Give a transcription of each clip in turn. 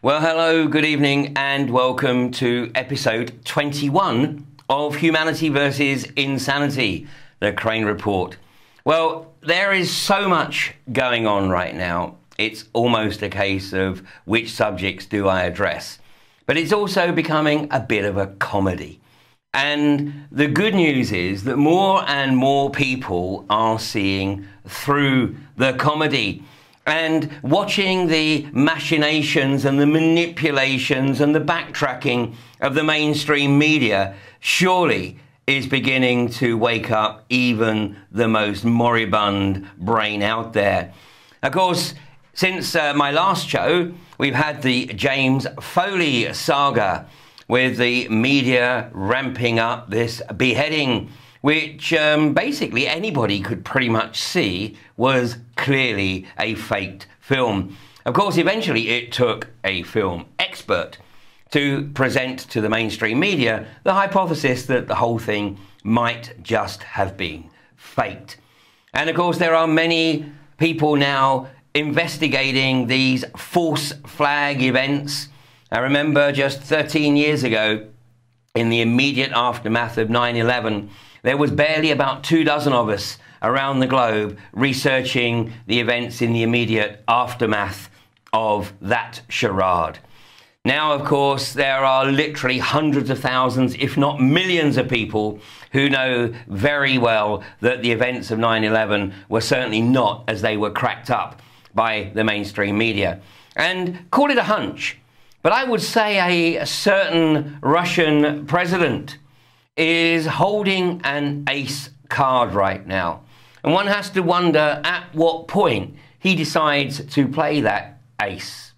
Well, hello, good evening, and welcome to episode 21 of Humanity versus Insanity, the Crane Report. Well, there is so much going on right now. It's almost a case of which subjects do I address. But it's also becoming a bit of a comedy. And the good news is that more and more people are seeing through the comedy and watching the machinations and the manipulations and the backtracking of the mainstream media surely is beginning to wake up even the most moribund brain out there. Of course, since my last show, we've had the James Foley saga with the media ramping up this beheading, which basically anybody could pretty much see was clearly a faked film. Of course, eventually it took a film expert to present to the mainstream media the hypothesis that the whole thing might just have been faked. And of course, there are many people now investigating these false flag events. I remember just 13 years ago, in the immediate aftermath of 9/11, there was barely about 24 of us around the globe researching the events in the immediate aftermath of that charade. Now, of course, there are literally hundreds of thousands, if not millions of people who know very well that the events of 9/11 were certainly not as they were cracked up by the mainstream media. And call it a hunch, but I would say a certain Russian president is holding an ace card right now. And one has to wonder at what point he decides to play that ace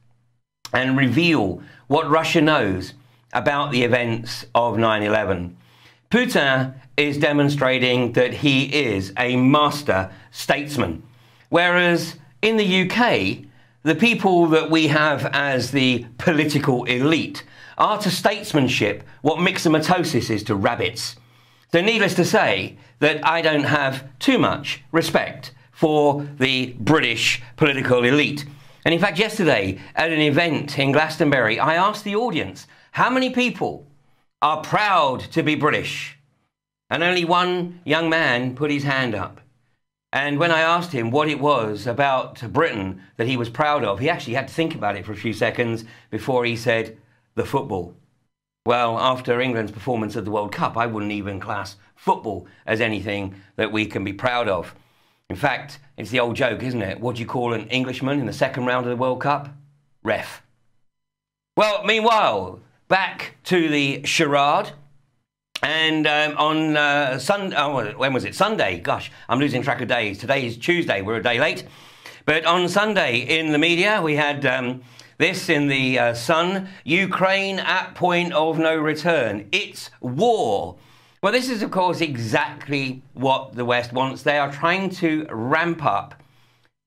and reveal what Russia knows about the events of 9/11. Putin is demonstrating that he is a master statesman, whereas in the UK, the people that we have as the political elite are to statesmanship what myxomatosis is to rabbits. So needless to say that I don't have too much respect for the British political elite. And in fact, yesterday at an event in Glastonbury, I asked the audience, how many people are proud to be British? And only one young man put his hand up. And when I asked him what it was about Britain that he was proud of, he actually had to think about it for a few seconds before he said, the football. Well, after England's performance at the World Cup, I wouldn't even class football as anything that we can be proud of. In fact, it's the old joke, isn't it? What do you call an Englishman in the second round of the World Cup? Ref. Well, meanwhile, back to the charade. And on Sunday, when was it? Sunday. Gosh, I'm losing track of days. Today is Tuesday. We're a day late. But on Sunday in the media, we had this in the Sun. Ukraine at point of no return. It's war. Well, this is, of course, exactly what the West wants. They are trying to ramp up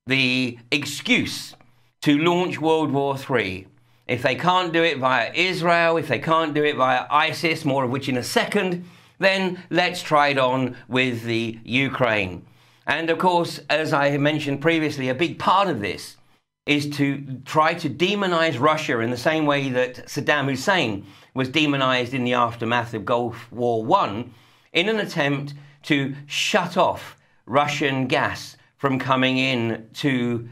the excuse to launch World War III. If they can't do it via Israel, if they can't do it via ISIS, more of which in a second, then let's try it on with the Ukraine. And of course, as I mentioned previously, a big part of this is to try to demonize Russia in the same way that Saddam Hussein was demonized in the aftermath of Gulf War I, in an attempt to shut off Russian gas from coming in to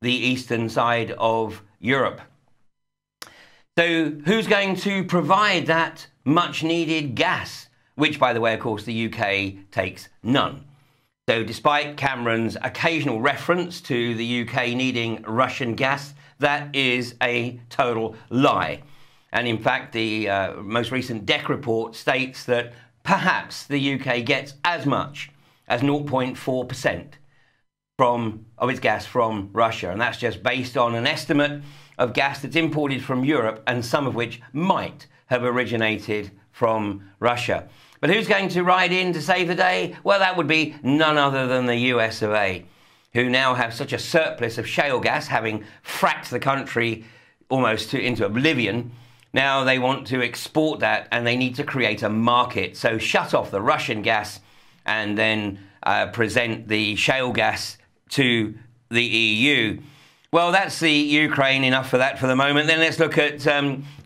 the eastern side of Europe. So who's going to provide that much needed gas? Which, by the way, of course, the UK takes none. So despite Cameron's occasional reference to the UK needing Russian gas, that is a total lie. And in fact, the most recent DEC report states that perhaps the UK gets as much as 0.4% of its gas from Russia. And that's just based on an estimate of gas that's imported from Europe, and some of which might have originated from Russia. But who's going to ride in to save the day? Well, that would be none other than the US of A, who now have such a surplus of shale gas, having fracked the country almost into oblivion. Now they want to export that, and they need to create a market. So shut off the Russian gas and then present the shale gas to the EU. Well, that's the Ukraine. Enough for that for the moment. Then let's look at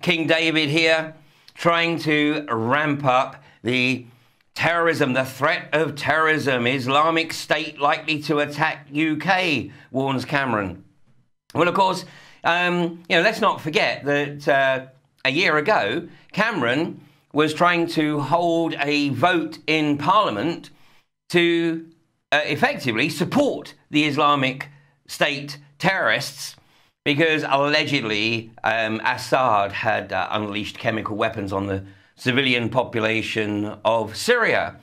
King David here, trying to ramp up the terrorism, the threat of terrorism. Islamic State likely to attack UK, warns Cameron. Well, of course, let's not forget that a year ago, Cameron was trying to hold a vote in Parliament to effectively support the Islamic State terrorists, because allegedly Assad had unleashed chemical weapons on the civilian population of Syria.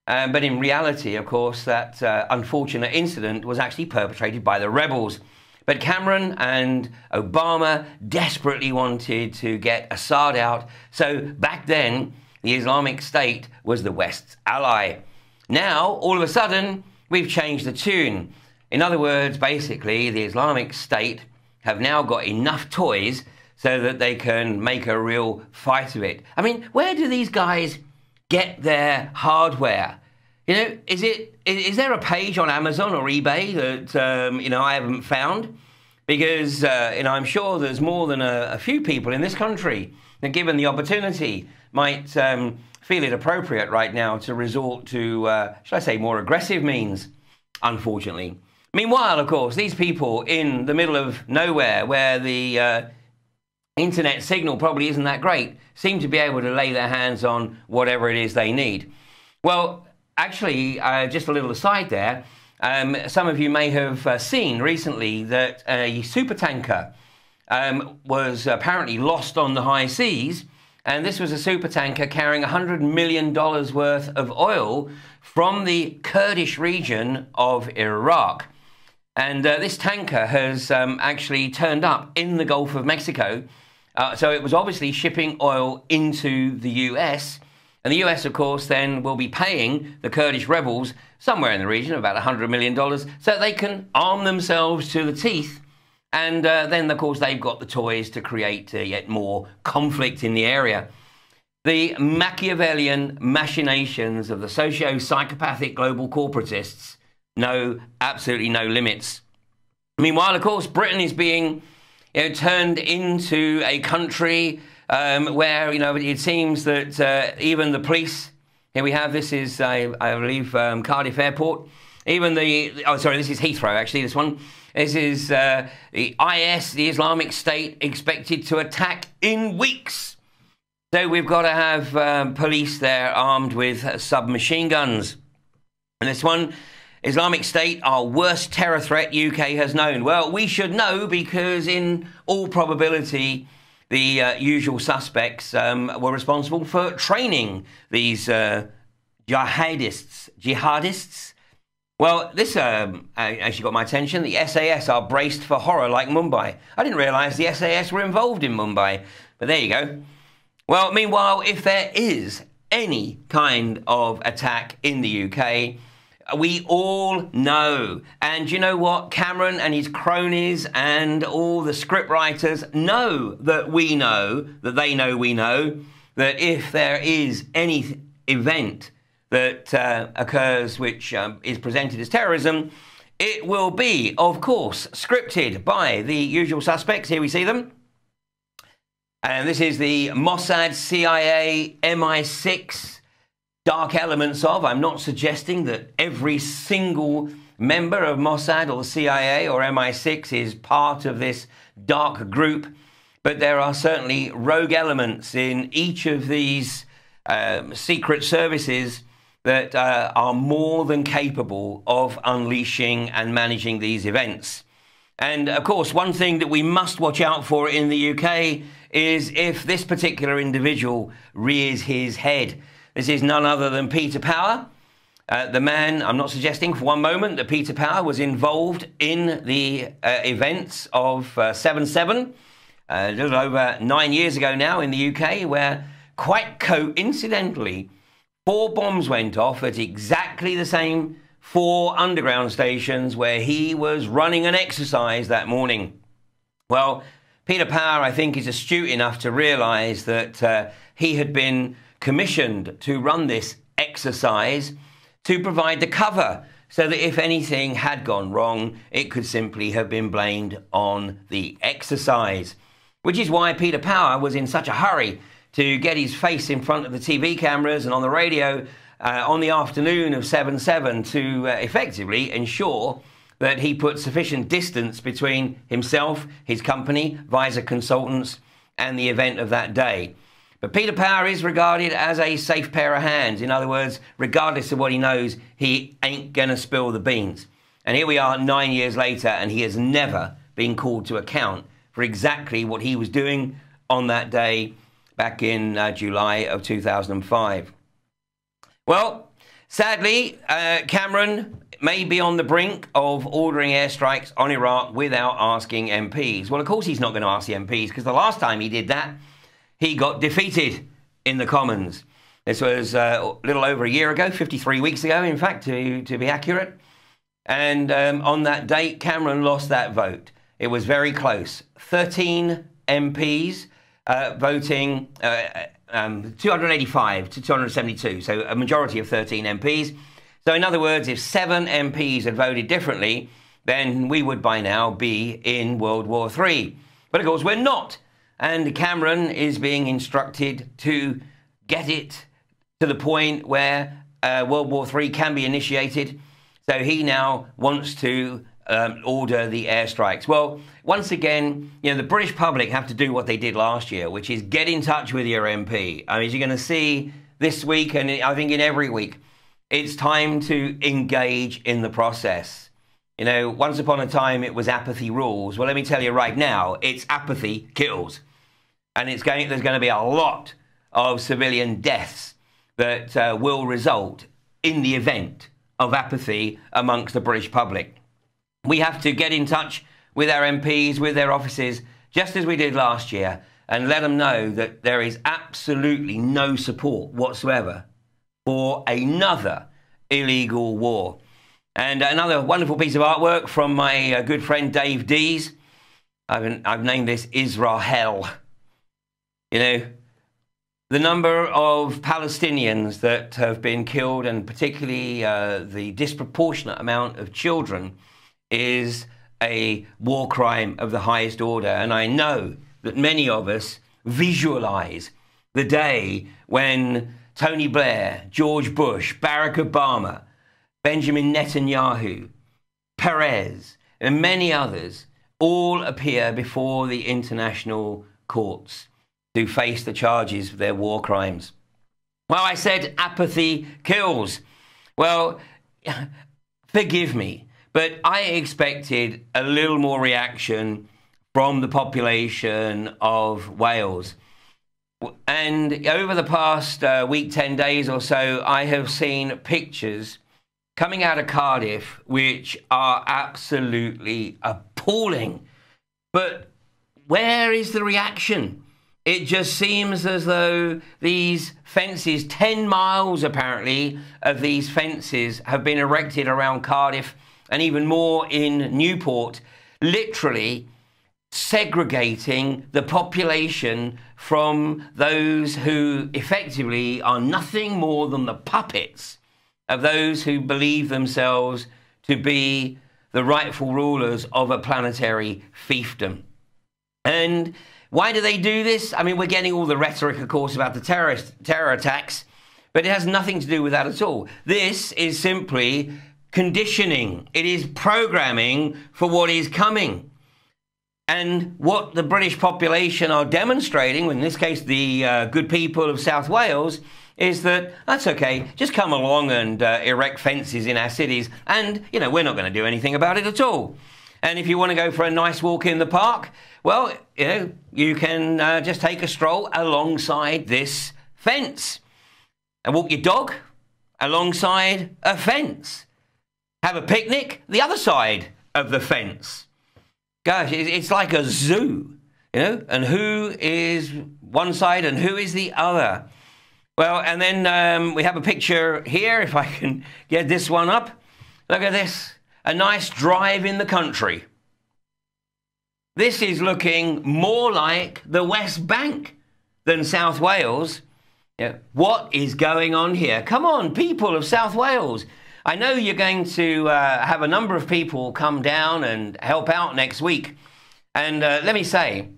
But in reality, of course, that unfortunate incident was actually perpetrated by the rebels. But Cameron and Obama desperately wanted to get Assad out. So back then, the Islamic State was the West's ally. Now, all of a sudden, we've changed the tune. In other words, basically, the Islamic State have now got enough toys so that they can make a real fight of it. I mean, where do these guys get their hardware? Is there a page on Amazon or eBay that, I haven't found? Because, I'm sure there's more than a few people in this country that, given the opportunity, might feel it appropriate right now to resort to, should I say, more aggressive means, unfortunately. Meanwhile, of course, these people in the middle of nowhere, where the internet signal probably isn't that great, seem to be able to lay their hands on whatever it is they need. Well, actually, just a little aside there, some of you may have seen recently that a supertanker was apparently lost on the high seas, and this was a supertanker carrying $100 million worth of oil from the Kurdish region of Iraq. And this tanker has actually turned up in the Gulf of Mexico. So it was obviously shipping oil into the US. And the US, of course, then will be paying the Kurdish rebels somewhere in the region, about $100 million, so they can arm themselves to the teeth. And then, of course, they've got the toys to create yet more conflict in the area. The Machiavellian machinations of the socio-psychopathic global corporatists know absolutely no limits. Meanwhile, of course, Britain is being turned into a country where, it seems that even the police, here we have, this is, I believe, Cardiff Airport, even this is Heathrow, actually, this one. This is the IS, the Islamic State, expected to attack in weeks. So we've got to have police there armed with submachine guns. And this one, Islamic State, our worst terror threat UK has known. Well, we should know, because in all probability, the usual suspects were responsible for training these jihadists. Well, this actually got my attention. The SAS are braced for horror like Mumbai. I didn't realise the SAS were involved in Mumbai, but there you go. Well, meanwhile, if there is any kind of attack in the UK, we all know. And you know what? Cameron and his cronies and all the script writers know that we know, that they know we know, that if there is any event that occurs which is presented as terrorism, it will be, of course, scripted by the usual suspects. Here we see them. And this is the Mossad, CIA, MI6, dark elements of. I'm not suggesting that every single member of Mossad or CIA or MI6 is part of this dark group, but there are certainly rogue elements in each of these secret services that are more than capable of unleashing and managing these events. And of course, one thing that we must watch out for in the UK is if this particular individual rears his head. This is none other than Peter Power. The man, I'm not suggesting for one moment that Peter Power was involved in the events of 7/7, a little over 9 years ago now in the UK, where quite coincidentally, 4 bombs went off at exactly the same 4 underground stations where he was running an exercise that morning. Well, Peter Power, I think, is astute enough to realise that he had been commissioned to run this exercise to provide the cover so that if anything had gone wrong, it could simply have been blamed on the exercise. Which is why Peter Power was in such a hurry to get his face in front of the TV cameras and on the radio on the afternoon of 7/7 to effectively ensure that he put sufficient distance between himself, his company, Visor Consultants, and the event of that day. But Peter Power is regarded as a safe pair of hands. In other words, regardless of what he knows, he ain't going to spill the beans. And here we are 9 years later, and he has never been called to account for exactly what he was doing on that day back in July of 2005. Well, sadly, Cameron may be on the brink of ordering airstrikes on Iraq without asking MPs. Well, of course he's not going to ask the MPs, because the last time he did that, he got defeated in the Commons. This was a little over a year ago, 53 weeks ago, in fact, to be accurate. And on that date, Cameron lost that vote. It was very close. 13 MPs voting 285 to 272, so a majority of 13 MPs. So in other words, if 7 MPs had voted differently, then we would by now be in World War III. But of course we're not. And Cameron is being instructed to get it to the point where World War III can be initiated. So he now wants to order the airstrikes. Well, once again, you know, the British public have to do what they did last year, which is get in touch with your MP. I mean, as you're going to see this week, and I think in every week, it's time to engage in the process. You know, once upon a time, it was apathy rules. Well, let me tell you right now, it's apathy kills. And there's going to be a lot of civilian deaths that will result in the event of apathy amongst the British public. We have to get in touch with our MPs, with their offices, just as we did last year, and let them know that there is absolutely no support whatsoever for another illegal war. And another wonderful piece of artwork from my good friend Dave Dees. I've named this Israel. You know, the number of Palestinians that have been killed, and particularly the disproportionate amount of children, is a war crime of the highest order. And I know that many of us visualize the day when Tony Blair, George Bush, Barack Obama, Benjamin Netanyahu, Perez, and many others all appear before the international courts to face the charges of their war crimes. Well, I said apathy kills. Well, forgive me, but I expected a little more reaction from the population of Wales. And over the past week, 10 days or so, I have seen pictures coming out of Cardiff which are absolutely appalling. But where is the reaction? It just seems as though these fences, 10 miles apparently, of these fences have been erected around Cardiff and even more in Newport, literally segregating the population from those who effectively are nothing more than the puppets of those who believe themselves to be the rightful rulers of a planetary fiefdom. And why do they do this? I mean, we're getting all the rhetoric, of course, about the terror attacks, but it has nothing to do with that at all. This is simply conditioning. It is programming for what is coming. And what the British population are demonstrating, in this case the good people of South Wales, is that that's okay, just come along and erect fences in our cities, and, you know, we're not going to do anything about it at all. And if you want to go for a nice walk in the park, well, you know, you can just take a stroll alongside this fence and walk your dog alongside a fence. Have a picnic the other side of the fence. Gosh, it's like a zoo, you know, and who is one side and who is the other? Well, and then we have a picture here, if I can get this one up. Look at this, a nice drive in the country. This is looking more like the West Bank than South Wales. Yeah. What is going on here? Come on, people of South Wales. I know you're going to have a number of people come down and help out next week. And let me say,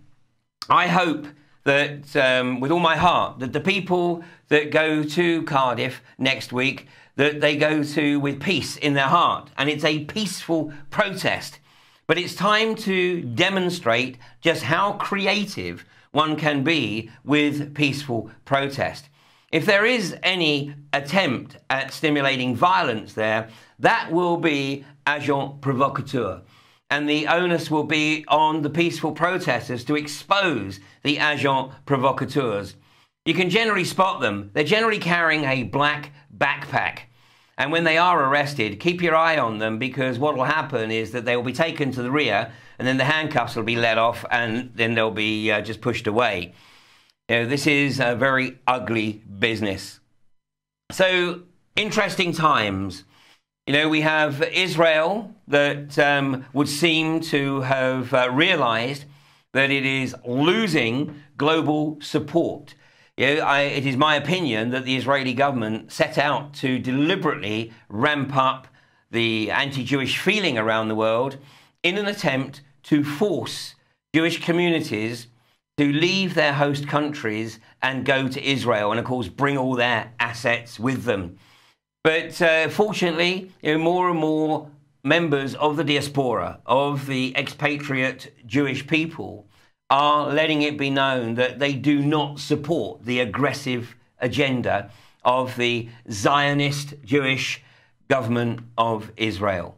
I hope that with all my heart, that the people that go to Cardiff next week, that they go to with peace in their heart. And it's a peaceful protest. But it's time to demonstrate just how creative one can be with peaceful protest. If there is any attempt at stimulating violence there, that will be agent provocateur. And the onus will be on the peaceful protesters to expose the agent provocateurs. You can generally spot them. They're generally carrying a black backpack. And when they are arrested, keep your eye on them, because what will happen is that they will be taken to the rear and then the handcuffs will be let off and then they'll be just pushed away. You know, this is a very ugly business. So, interesting times. You know, we have Israel that would seem to have realized that it is losing global support. You know, it is my opinion that the Israeli government set out to deliberately ramp up the anti-Jewish feeling around the world in an attempt to force Jewish communities to leave their host countries and go to Israel and, of course, bring all their assets with them. But fortunately, you know, more and more members of the diaspora, of the expatriate Jewish people, are letting it be known that they do not support the aggressive agenda of the Zionist Jewish government of Israel.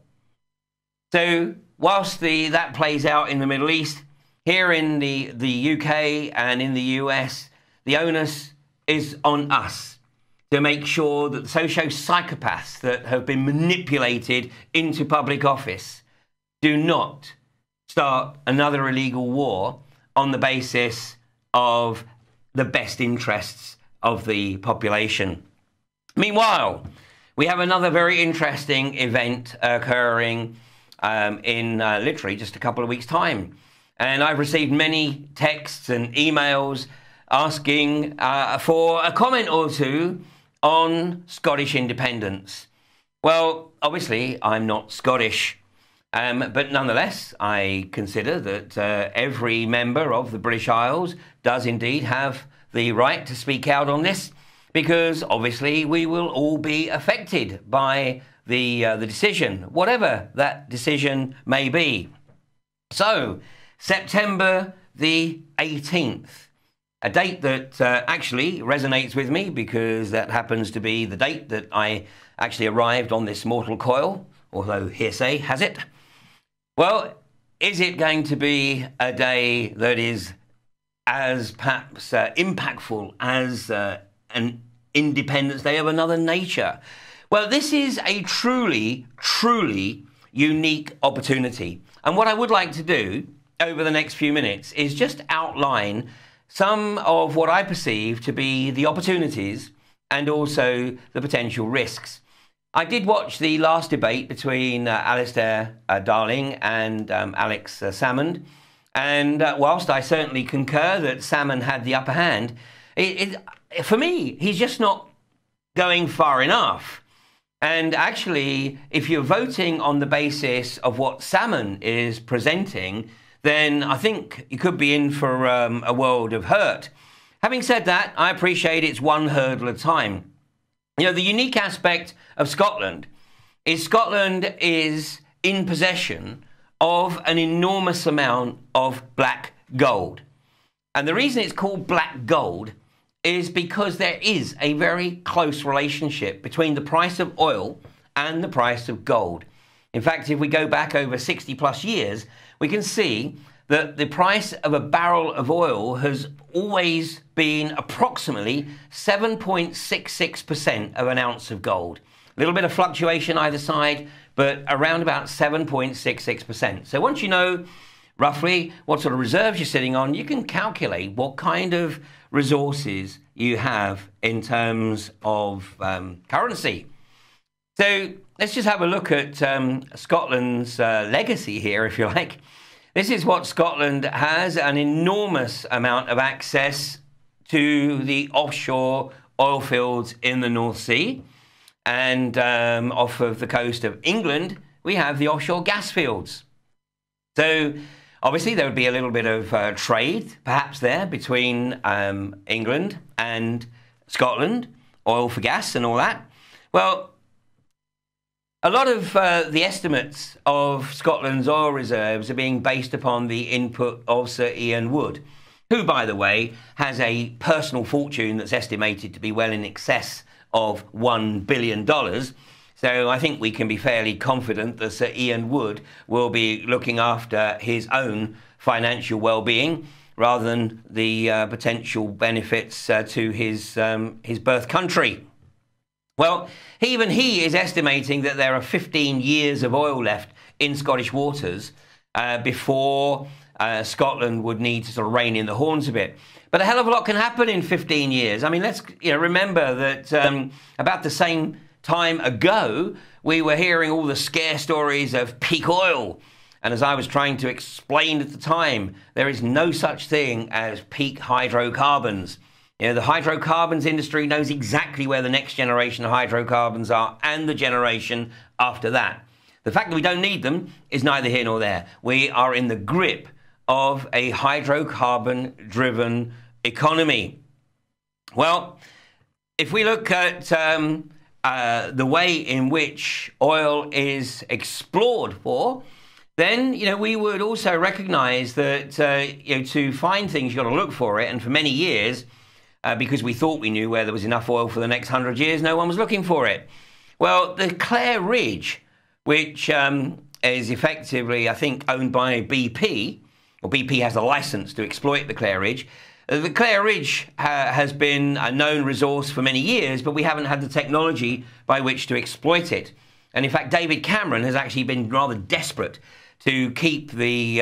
So whilst that plays out in the Middle East, here in the UK and in the US, the onus is on us to make sure that the socio-psychopaths that have been manipulated into public office do not start another illegal war on the basis of the best interests of the population. Meanwhile, we have another very interesting event occurring in literally just a couple of weeks' time. And I've received many texts and emails asking for a comment or two on Scottish independence. Well, obviously, I'm not Scottish, but nonetheless, I consider that every member of the British Isles does indeed have the right to speak out on this, because obviously we will all be affected by the decision, whatever that decision may be. So, September the 18th, a date that actually resonates with me, because that happens to be the date that I actually arrived on this mortal coil, although hearsay has it. Well, is it going to be a day that is as perhaps impactful as an Independence Day of another nature? Well, this is a truly, truly unique opportunity. And what I would like to do over the next few minutes is just outline some of what I perceive to be the opportunities and also the potential risks. I did watch the last debate between Alistair Darling and Alex Salmond, and whilst I certainly concur that Salmond had the upper hand, for me, he's just not going far enough. And actually, if you're voting on the basis of what Salmond is presenting, then I think you could be in for a world of hurt. Having said that, I appreciate it's one hurdle at a time. You know, the unique aspect of Scotland is in possession of an enormous amount of black gold. And the reason it's called black gold is because there is a very close relationship between the price of oil and the price of gold. In fact, if we go back over 60 plus years, we can see that the price of a barrel of oil has always been approximately 7.66% of an ounce of gold. A little bit of fluctuation either side, but around about 7.66%. So once you know roughly what sort of reserves you're sitting on, you can calculate what kind of resources you have in terms of currency. So let's just have a look at Scotland's legacy here, if you like. This is what Scotland has: an enormous amount of access to the offshore oil fields in the North Sea. And off of the coast of England, we have the offshore gas fields. So obviously there would be a little bit of trade, perhaps there, between England and Scotland, oil for gas and all that. Well, a lot of the estimates of Scotland's oil reserves are being based upon the input of Sir Ian Wood, who, by the way, has a personal fortune that's estimated to be well in excess of $1 billion. So I think we can be fairly confident that Sir Ian Wood will be looking after his own financial well-being rather than the potential benefits to his birth country. Well, even he is estimating that there are 15 years of oil left in Scottish waters before Scotland would need to sort of rein in the horns a bit. But a hell of a lot can happen in 15 years. I mean, let's remember that about the same time ago, we were hearing all the scare stories of peak oil. And as I was trying to explain at the time, there is no such thing as peak hydrocarbons. The hydrocarbons industry knows exactly where the next generation of hydrocarbons are and the generation after that. The fact that we don't need them is neither here nor there. We are in the grip of a hydrocarbon-driven economy. Well, if we look at the way in which oil is explored for, then we would also recognise that to find things you've got to look for it, and for many years, because we thought we knew where there was enough oil for the next 100 years, no one was looking for it. Well, the Clare Ridge, which is effectively, I think, owned by BP, or BP has a license to exploit the Clare Ridge. The Clare Ridge has been a known resource for many years, but we haven't had the technology by which to exploit it. And in fact, David Cameron has actually been rather desperate to keep the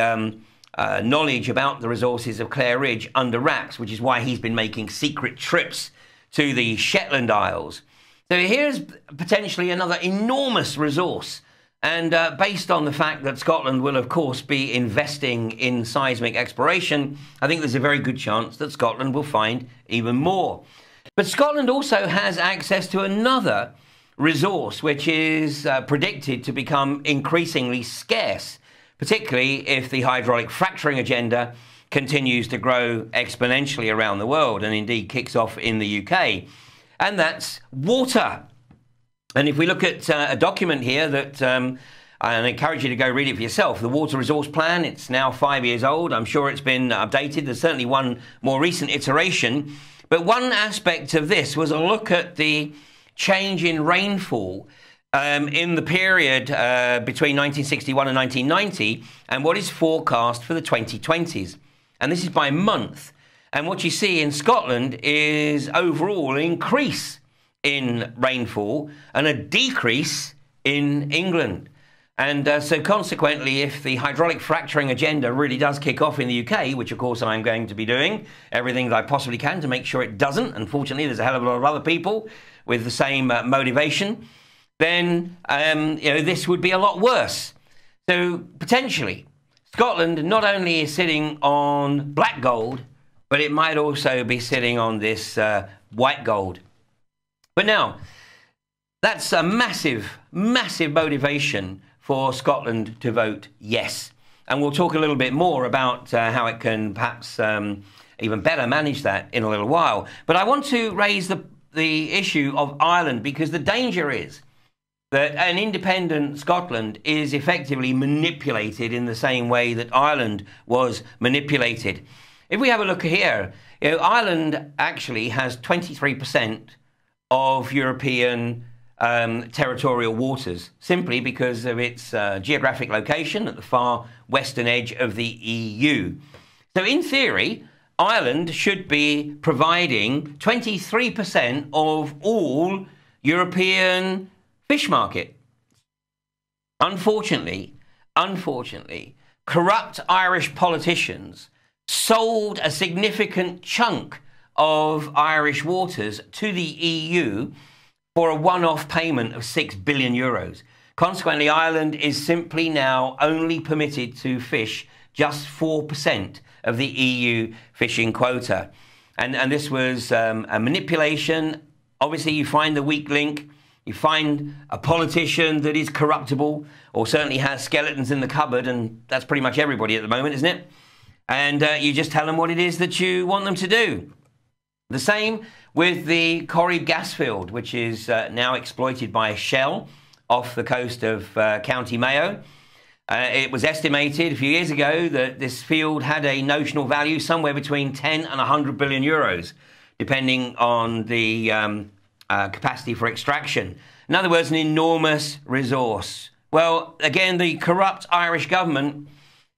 knowledge about the resources of Clare Ridge under wraps, which is why he's been making secret trips to the Shetland Isles. So here's potentially another enormous resource. And based on the fact that Scotland will, of course, be investing in seismic exploration, I think there's a very good chance that Scotland will find even more. But Scotland also has access to another resource, which is predicted to become increasingly scarce, particularly if the hydraulic fracturing agenda continues to grow exponentially around the world and indeed kicks off in the UK. And that's water. And if we look at a document here that I encourage you to go read it for yourself, the Water Resource Plan, it's now 5 years old. I'm sure it's been updated. There's certainly one more recent iteration. But one aspect of this was a look at the change in rainfall in the period between 1961 and 1990 and what is forecast for the 2020s. And this is by month. And what you see in Scotland is overall an increase in rainfall and a decrease in England. And so consequently, if the hydraulic fracturing agenda really does kick off in the UK, which of course I'm going to be doing everything that I possibly can to make sure it doesn't, unfortunately there's a hell of a lot of other people with the same motivation, then this would be a lot worse. So potentially, Scotland not only is sitting on black gold, but it might also be sitting on this white gold. But now, that's a massive, massive motivation for Scotland to vote yes. And we'll talk a little bit more about how it can perhaps even better manage that in a little while. But I want to raise the issue of Ireland, because the danger is that an independent Scotland is effectively manipulated in the same way that Ireland was manipulated. If we have a look here, Ireland actually has 23% of European territorial waters, simply because of its geographic location at the far western edge of the EU. So in theory, Ireland should be providing 23% of all European fish market. Unfortunately, corrupt Irish politicians sold a significant chunk of Irish waters to the EU for a one-off payment of €6 billion. Consequently, Ireland is simply now only permitted to fish just 4% of the EU fishing quota. And this was a manipulation. Obviously, you find the weak link. You find a politician that is corruptible or certainly has skeletons in the cupboard, and that's pretty much everybody at the moment, isn't it? And you just tell them what it is that you want them to do. The same with the Corried gas field, which is now exploited by Shell off the coast of County Mayo. It was estimated a few years ago that this field had a notional value somewhere between 10 and 100 billion euros, depending on the capacity for extraction. In other words, an enormous resource. Well, again, the corrupt Irish government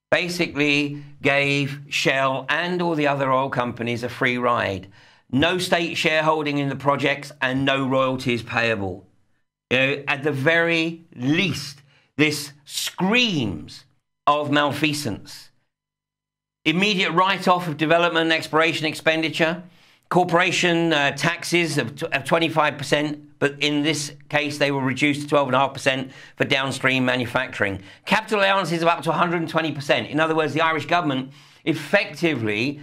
basically gave Shell and all the other oil companies a free ride. No state shareholding in the projects and no royalties payable. You know, at the very least, this screams of malfeasance. Immediate write-off of development and exploration expenditure, corporation taxes of 25%, but in this case they were reduced to 12.5% for downstream manufacturing. Capital allowances of up to 120%. In other words, the Irish government effectively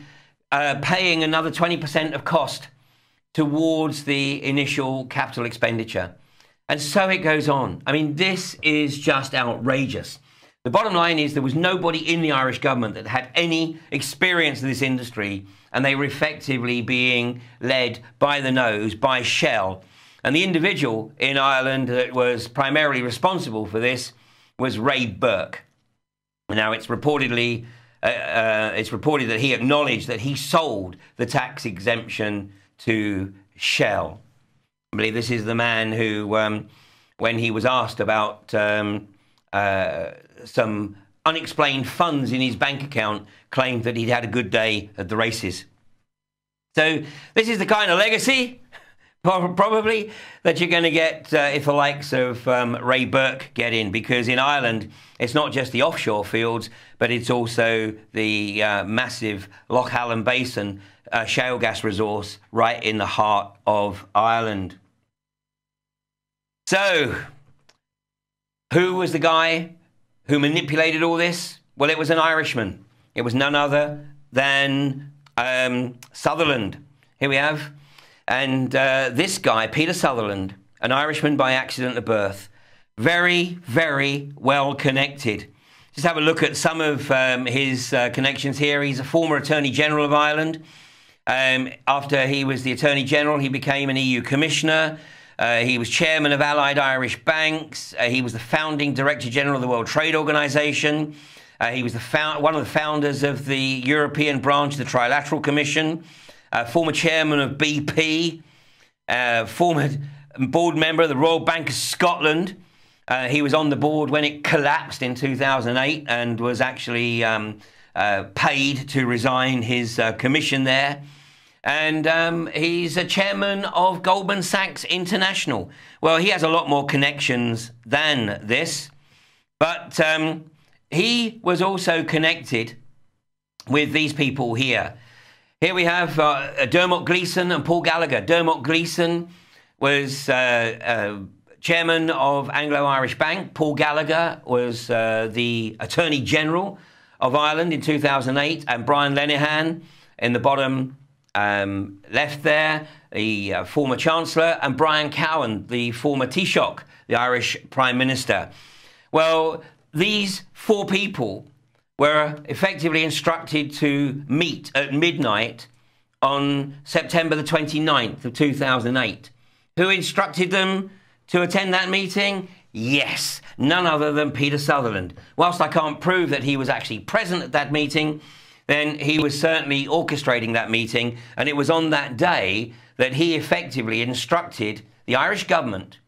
paying another 20% of cost towards the initial capital expenditure. And so it goes on. I mean, this is just outrageous. The bottom line is there was nobody in the Irish government that had any experience of this industry, and they were effectively being led by the nose by Shell. And the individual in Ireland that was primarily responsible for this was Ray Burke. Now, it's reported that he acknowledged that he sold the tax exemption to Shell. I believe this is the man who, when he was asked about some unexplained funds in his bank account, claimed that he'd had a good day at the races. So this is the kind of legacy, probably, that you're going to get if the likes of Ray Burke get in, because in Ireland, it's not just the offshore fields, but it's also the massive Loch Allen Basin shale gas resource right in the heart of Ireland. So, who was the guy who manipulated all this? Well, it was an Irishman. It was none other than Sutherland. Here we have. And this guy, Peter Sutherland, an Irishman by accident of birth, very, very well connected. Just have a look at some of his connections here. He's a former Attorney General of Ireland. After he was the Attorney General, he became an EU Commissioner. He was chairman of Allied Irish Banks. He was the founding Director General of the World Trade Organization. He was one of the founders of the European branch of the Trilateral Commission. Former chairman of BP. Former board member of the Royal Bank of Scotland. He was on the board when it collapsed in 2008 and was actually paid to resign his commission there. And he's a chairman of Goldman Sachs International. Well, he has a lot more connections than this, but he was also connected with these people here. Here we have Dermot Gleeson and Paul Gallagher. Dermot Gleeson was chairman of Anglo-Irish Bank. Paul Gallagher was the Attorney General of Ireland in 2008. And Brian Lenihan in the bottom left there, the former Chancellor, and Brian Cowen, the former Taoiseach, the Irish Prime Minister. Well, these four people were effectively instructed to meet at midnight on September the 29th of 2008. Who instructed them to attend that meeting? Yes, none other than Peter Sutherland. Whilst I can't prove that he was actually present at that meeting, then he was certainly orchestrating that meeting, and it was on that day that he effectively instructed the Irish government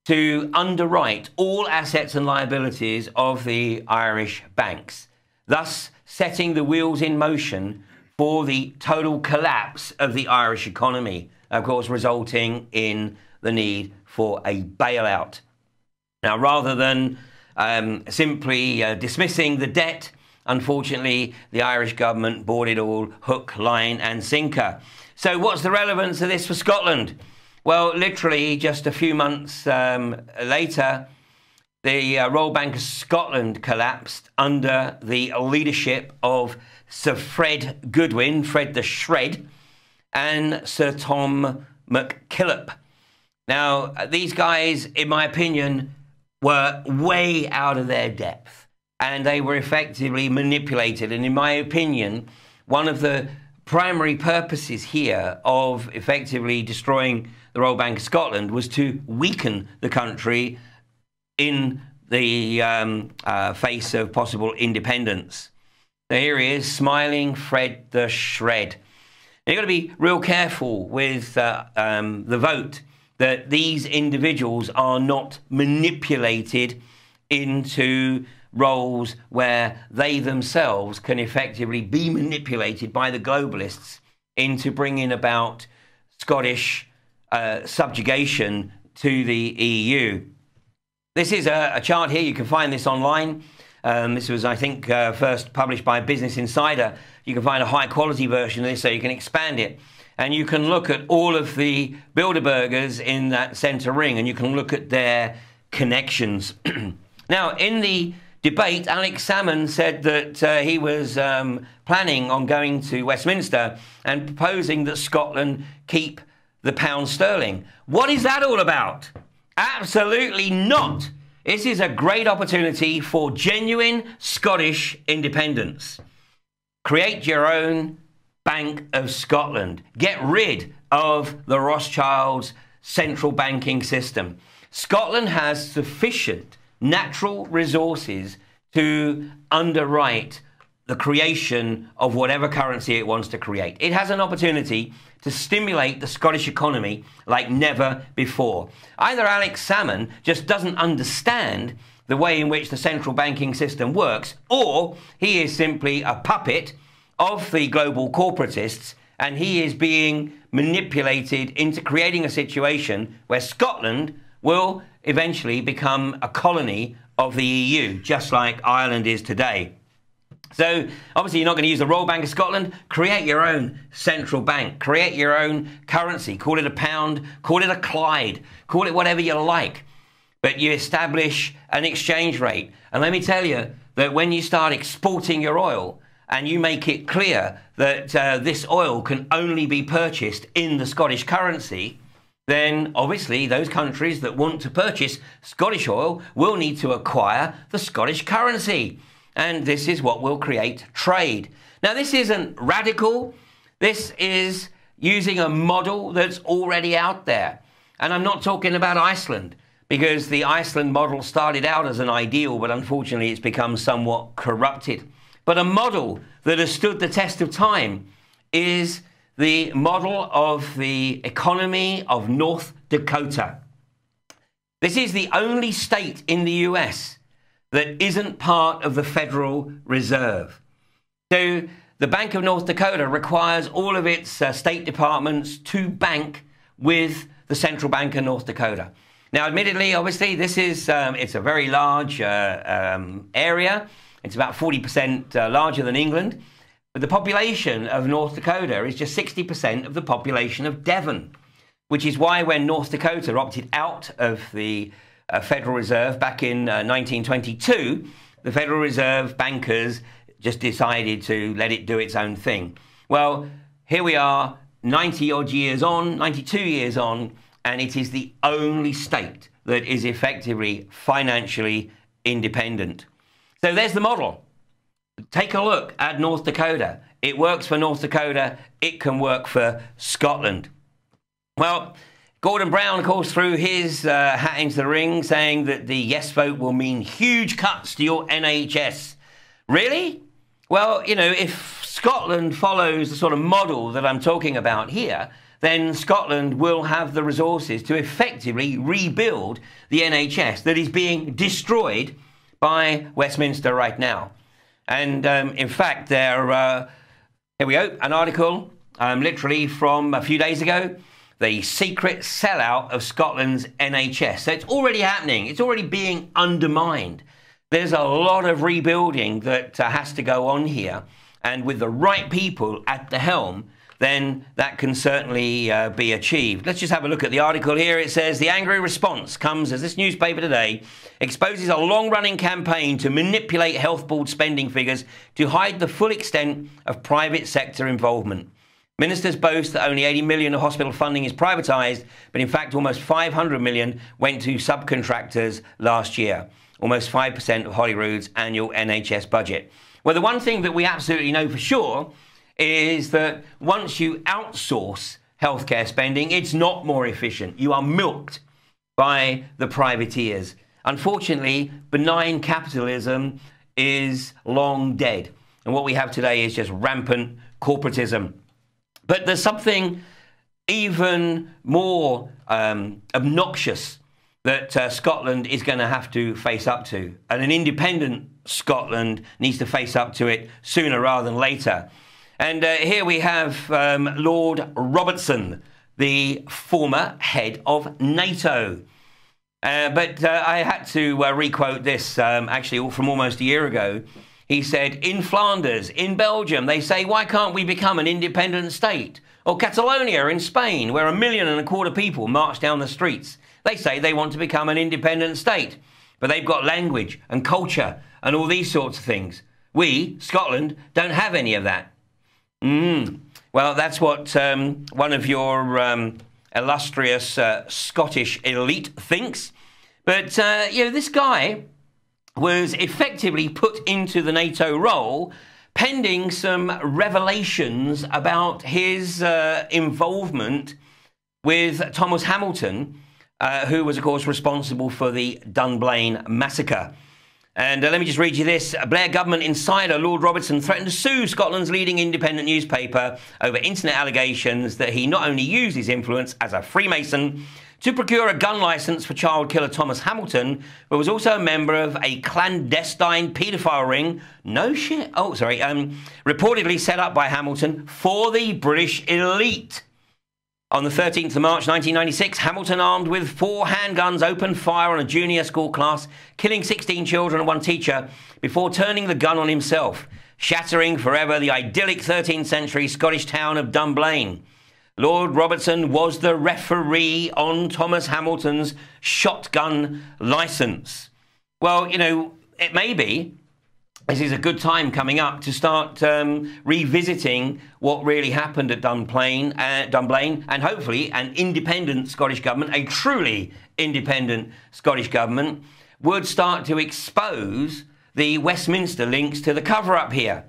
to underwrite all assets and liabilities of the Irish banks, thus setting the wheels in motion for the total collapse of the Irish economy, of course, resulting in the need for a bailout. Now, rather than simply dismissing the debt, unfortunately, the Irish government bought it all hook, line and sinker. So what's the relevance of this for Scotland? Well, literally just a few months later, the Royal Bank of Scotland collapsed under the leadership of Sir Fred Goodwin, Fred the Shred, and Sir Tom McKillop. Now, these guys, in my opinion, were way out of their depth, and they were effectively manipulated. And in my opinion, one of the primary purposes here of effectively destroying the Royal Bank of Scotland was to weaken the country in the face of possible independence. So here he is, smiling Fred the Shred. Now, you've got to be real careful with the vote, that these individuals are not manipulated into roles where they themselves can effectively be manipulated by the globalists into bringing about Scottish subjugation to the EU. This is a chart here. You can find this online. This was, I think, first published by Business Insider. You can find a high-quality version of this, so you can expand it. And you can look at all of the Bilderbergers in that centre ring, and you can look at their connections. Now, in the debate, Alex Salmond said that he was planning on going to Westminster and proposing that Scotland keep the pound sterling. What is that all about? Absolutely not. This is a great opportunity for genuine Scottish independence. Create your own Bank of Scotland. Get rid of the Rothschilds' central banking system. Scotland has sufficient natural resources to underwrite the creation of whatever currency it wants to create. It has an opportunity to stimulate the Scottish economy like never before. Either Alex Salmond just doesn't understand the way in which the central banking system works, or he is simply a puppet of the global corporatists, and he is being manipulated into creating a situation where Scotland will eventually become a colony of the EU, just like Ireland is today. So obviously you're not going to use the Royal Bank of Scotland. Create your own central bank. Create your own currency. Call it a pound. Call it a Clyde. Call it whatever you like. But you establish an exchange rate. And let me tell you that when you start exporting your oil and you make it clear that this oil can only be purchased in the Scottish currency, then obviously those countries that want to purchase Scottish oil will need to acquire the Scottish currency. And this is what will create trade. Now, this isn't radical. This is using a model that's already out there. And I'm not talking about Iceland, because the Iceland model started out as an ideal, but unfortunately it's become somewhat corrupted. But a model that has stood the test of time is the model of the economy of North Dakota. This is the only state in the US that isn't part of the Federal Reserve. So the Bank of North Dakota requires all of its state departments to bank with the Central Bank of North Dakota. Now, admittedly, obviously, this is it's a very large area. It's about 40% larger than England. But the population of North Dakota is just 60% of the population of Devon, which is why when North Dakota opted out of the Federal Reserve back in 1922, the Federal Reserve bankers just decided to let it do its own thing. Well, here we are, 90-odd years on, 92 years on, and it is the only state that is effectively financially independent. So there's the model. Take a look at North Dakota. It works for North Dakota. It can work for Scotland. Well, Gordon Brown, of course, threw his hat into the ring, saying that the yes vote will mean huge cuts to your NHS. Really? Well, you know, if Scotland follows the sort of model that I'm talking about here, then Scotland will have the resources to effectively rebuild the NHS that is being destroyed by Westminster right now. And in fact, here we go, an article literally from a few days ago, the secret sellout of Scotland's NHS. So it's already happening. It's already being undermined. There's a lot of rebuilding that has to go on here. And with the right people at the helm, then that can certainly be achieved. Let's just have a look at the article here. It says, the angry response comes as this newspaper today exposes a long-running campaign to manipulate health board spending figures to hide the full extent of private sector involvement. Ministers boast that only 80 million of hospital funding is privatised, but in fact almost 500 million went to subcontractors last year, almost 5% of Holyrood's annual NHS budget. Well, the one thing that we absolutely know for sure is that once you outsource healthcare spending, it's not more efficient. You are milked by the privateers. Unfortunately, benign capitalism is long dead. And what we have today is just rampant corporatism. But there's something even more obnoxious that Scotland is going to have to face up to. And an independent Scotland needs to face up to it sooner rather than later. And here we have Lord Robertson, the former head of NATO. But I had to requote this actually from almost a year ago. He said, in Flanders, in Belgium, they say, why can't we become an independent state? Or Catalonia in Spain, where 1.25 million people march down the streets. They say they want to become an independent state, but they've got language and culture and all these sorts of things. We, Scotland, don't have any of that. Well, that's what one of your illustrious Scottish elite thinks. But, you know, this guy was effectively put into the NATO role pending some revelations about his involvement with Thomas Hamilton, who was, of course, responsible for the Dunblane massacre. And let me just read you this. A Blair government insider, Lord Robertson, threatened to sue Scotland's leading independent newspaper over internet allegations that he not only used his influence as a Freemason to procure a gun licence for child killer Thomas Hamilton, but was also a member of a clandestine paedophile ring, reportedly set up by Hamilton for the British elite. On the 13th of March 1996, Hamilton, armed with 4 handguns, opened fire on a junior school class, killing 16 children and 1 teacher, before turning the gun on himself, shattering forever the idyllic 13th century Scottish town of Dunblane. Lord Robertson was the referee on Thomas Hamilton's shotgun licence. Well, you know, it may be this is a good time coming up to start revisiting what really happened at Dunblane, and hopefully an independent Scottish government, a truly independent Scottish government, would start to expose the Westminster links to the cover-up here.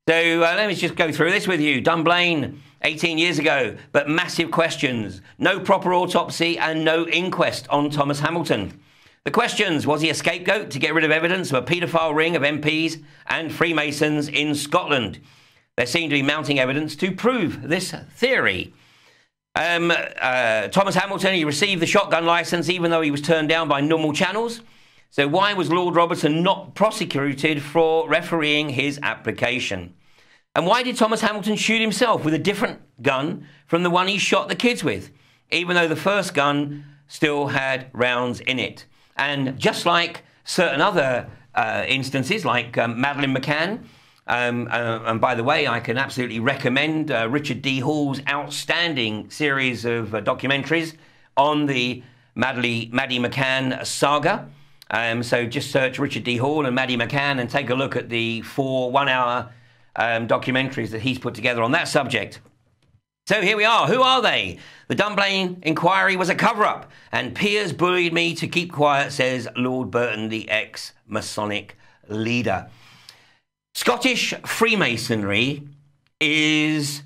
So let me just go through this with you. Dunblane, 18 years ago, but massive questions. No proper autopsy and no inquest on Thomas Hamilton. The questions: was he a scapegoat to get rid of evidence of a paedophile ring of MPs and Freemasons in Scotland? There seemed to be mounting evidence to prove this theory. Thomas Hamilton, he received the shotgun licence even though he was turned down by normal channels. So why was Lord Robertson not prosecuted for refereeing his application? And why did Thomas Hamilton shoot himself with a different gun from the one he shot the kids with, even though the first gun still had rounds in it? And just like certain other instances, like Madeleine McCann, and by the way, I can absolutely recommend Richard D. Hall's outstanding series of documentaries on the Maddie McCann saga. So just search Richard D. Hall and Maddie McCann and take a look at the 4 one-hour documentaries that he's put together on that subject. So here we are. Who are they? The Dunblane inquiry was a cover-up, and peers bullied me to keep quiet, says Lord Burton, the ex-Masonic leader. Scottish Freemasonry is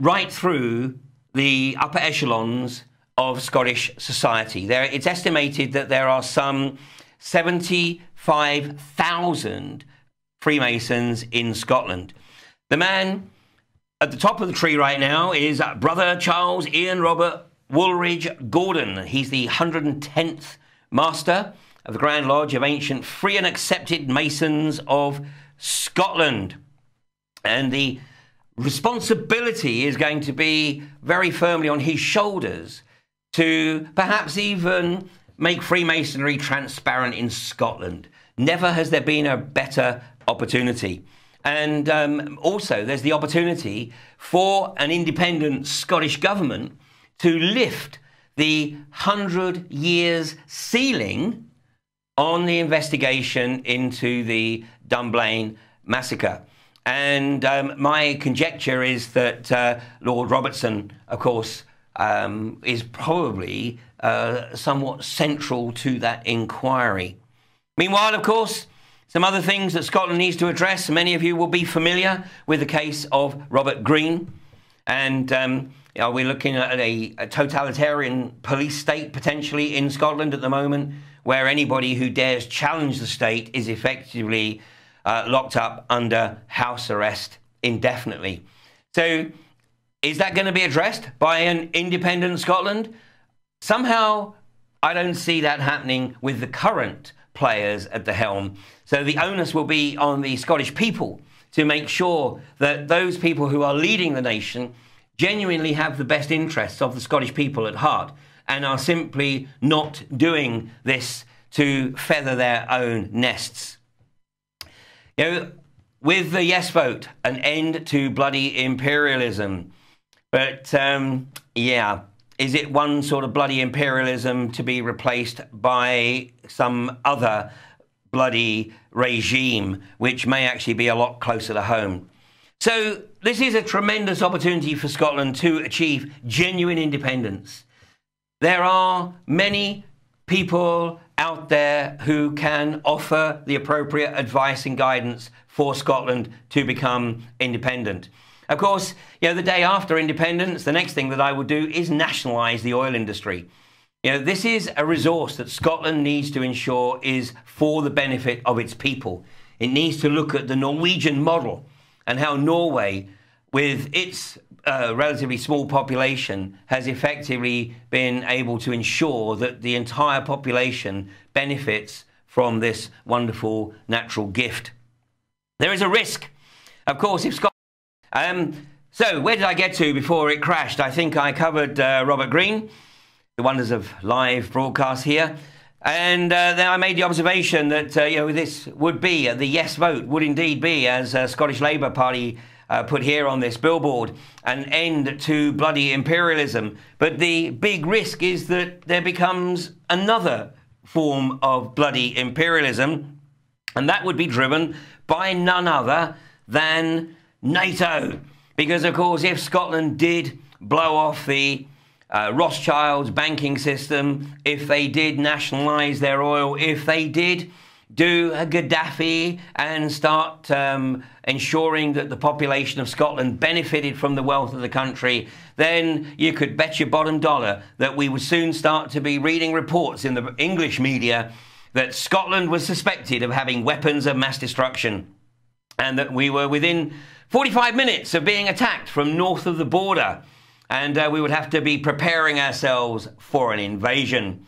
right through the upper echelons of Scottish society. It's estimated that there are some 75,000 Freemasons in Scotland. The man at the top of the tree right now is Brother Charles Ian Robert Woolridge Gordon. He's the 110th Master of the Grand Lodge of Ancient Free and Accepted Masons of Scotland. And the responsibility is going to be very firmly on his shoulders to perhaps even make Freemasonry transparent in Scotland. Never has there been a better opportunity. And also there's the opportunity for an independent Scottish government to lift the 100 years ceiling on the investigation into the Dunblane massacre. And my conjecture is that Lord Robertson, of course, is probably somewhat central to that inquiry. Meanwhile, of course, some other things that Scotland needs to address. Many of you will be familiar with the case of Robert Greene. And we're looking at a totalitarian police state potentially in Scotland at the moment, where anybody who dares challenge the state is effectively locked up under house arrest indefinitely. So is that going to be addressed by an independent Scotland? Somehow I don't see that happening with the current players at the helm. So the onus will be on the Scottish people to make sure that those people who are leading the nation genuinely have the best interests of the Scottish people at heart and are simply not doing this to feather their own nests. You know, with the yes vote, an end to bloody imperialism. But yeah, is it one sort of bloody imperialism to be replaced by some other bloody regime, which may actually be a lot closer to home? So this is a tremendous opportunity for Scotland to achieve genuine independence. There are many people out there who can offer the appropriate advice and guidance for Scotland to become independent. Of course, you know, the day after independence, the next thing that I will do is nationalise the oil industry. You know, this is a resource that Scotland needs to ensure is for the benefit of its people. It needs to look at the Norwegian model and how Norway, with its relatively small population, has effectively been able to ensure that the entire population benefits from this wonderful natural gift. There is a risk, of course, if Scotland... So where did I get to before it crashed? I think I covered Robert Greene, the wonders of live broadcast here. And then I made the observation that you know, this would be, the yes vote would indeed be, as Scottish Labour Party put here on this billboard, an end to bloody imperialism. But the big risk is that there becomes another form of bloody imperialism, and that would be driven by none other than NATO. Because, of course, if Scotland did blow off the Rothschilds banking system, if they did nationalise their oil, if they did do a Gaddafi and start ensuring that the population of Scotland benefited from the wealth of the country, then you could bet your bottom dollar that we would soon start to be reading reports in the English media that Scotland was suspected of having weapons of mass destruction, and that we were within 45 minutes of being attacked from north of the border, and we would have to be preparing ourselves for an invasion.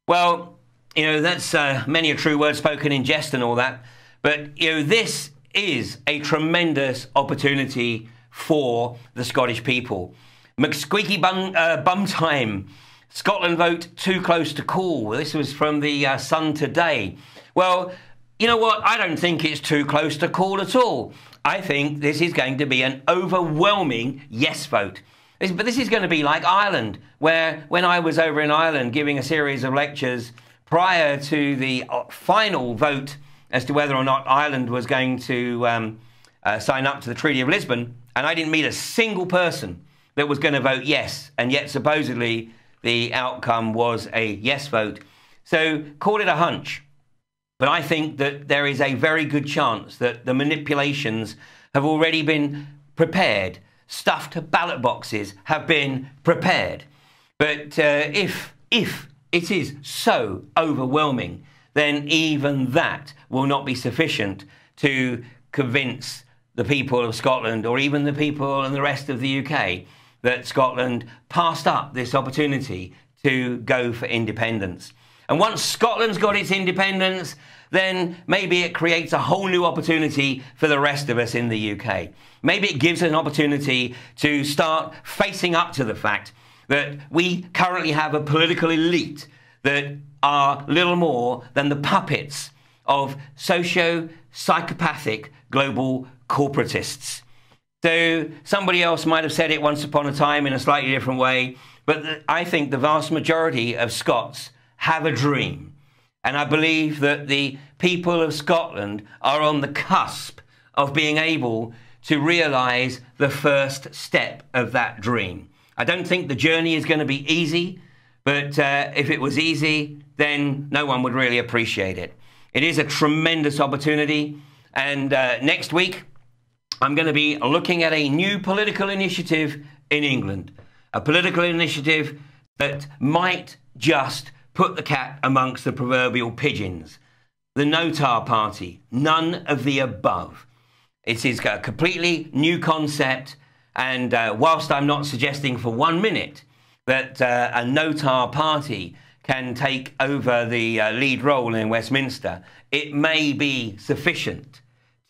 Well, you know, that's many a true word spoken in jest and all that, but, you know, this is a tremendous opportunity for the Scottish people. McSqueaky bum time. Scotland vote too close to call. This was from the Sun today. Well, you know what? I don't think it's too close to call at all. I think this is going to be an overwhelming yes vote. But this is going to be like Ireland, where when I was over in Ireland giving a series of lectures prior to the final vote as to whether or not Ireland was going to sign up to the Treaty of Lisbon, and I didn't meet a single person that was going to vote yes, and yet supposedly the outcome was a yes vote. So call it a hunch. But I think that there is a very good chance that the manipulations have already been prepared. Stuffed ballot boxes have been prepared. But if it is so overwhelming, then even that will not be sufficient to convince the people of Scotland, or even the people in the rest of the UK, that Scotland passed up this opportunity to go for independence. And once Scotland's got its independence, then maybe it creates a whole new opportunity for the rest of us in the UK. Maybe it gives an opportunity to start facing up to the fact that we currently have a political elite that are little more than the puppets of socio-psychopathic global corporatists. So somebody else might have said it once upon a time in a slightly different way, but I think the vast majority of Scots have a dream. And I believe that the people of Scotland are on the cusp of being able to realise the first step of that dream. I don't think the journey is going to be easy, but if it was easy, then no one would really appreciate it. It is a tremendous opportunity, and next week I'm going to be looking at a new political initiative in England, a political initiative that might just put the cat amongst the proverbial pigeons. The NATO Party, none of the above. It is a completely new concept, and whilst I'm not suggesting for 1 minute that a NATO Party can take over the lead role in Westminster, it may be sufficient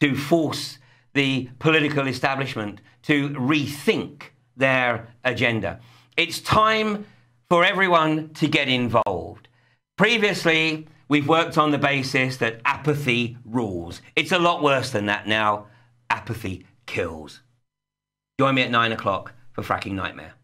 to force the political establishment to rethink their agenda. It's time for everyone to get involved. Previously, we've worked on the basis that apathy rules. It's a lot worse than that now. Apathy kills. Join me at 9 o'clock for Fracking Nightmare.